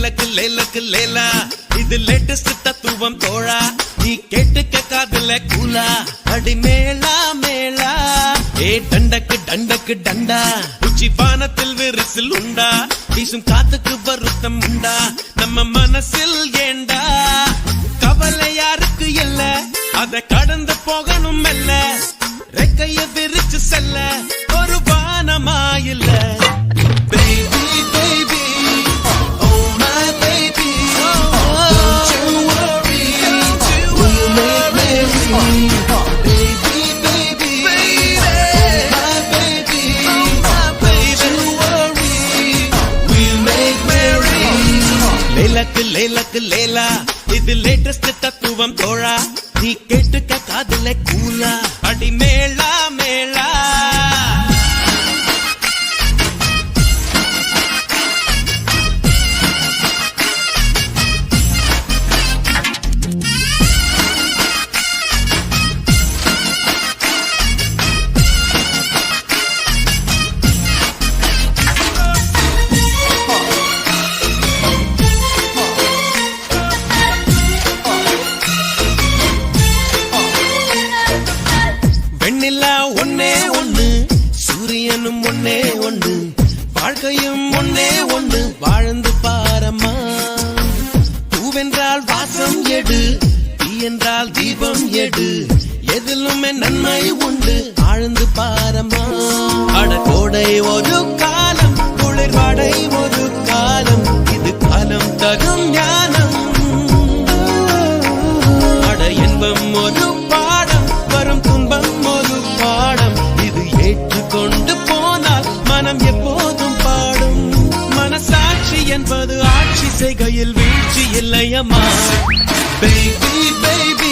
லேலக்கு லேலக்கு லேலா இது லேட்டஸ்ட் தத்துவம் தோழா நீ கேட்டுக்க காதுல கூலா அடி மேளா மேளா ஏ டண்டக்கு டண்டக்கு டண்டா உச்சி பானத்தில் விரிசில் உண்டா வீசும் காத்துக்கு வருத்தம் உண்டா நம்ம மனசில் ஏண்டா கவலை யாருக்கு இல்ல அத கடந்து போகணும் மெல்ல ரெக்கைய விரிச்சு செல்ல ஒரு வானமா இல்ல லேலக்கு லேலக்கு லேலா இது லேட்டஸ்ட் தத்துவம் தோழா நீ கேட்டுக்க காதுல கூலா அடி மேளா மேளா ஒன்னே ஒண்ணு சூரியனும் ஒன்னே ஒண்ணு வாழ்க்கையும் ஒன்னே ஒண்ணு வாழ்ந்து பாரம்மா பூவென்றால் வாசம் எடு தீ என்றால் தீபம் எடு எதிலுமே நன்மை உண்டு ஆழ்ந்து பாரம்மா அடகோடை ஒரு காலம் குளிர்வாடை ஒரு காலம் இது காலம் தரும் ஞானம் அட இன்பம் ஒரு பாடம் வரும் துன்பம் ஒரு பாடம் இது ஏற்றுக்கொண்டு போனால் மனம் எப்போதும் பாடும் மனசாட்சி என்பது ஆட்சி செய்கையில் வீழ்ச்சி இல்லையம்மா பேபி பேபி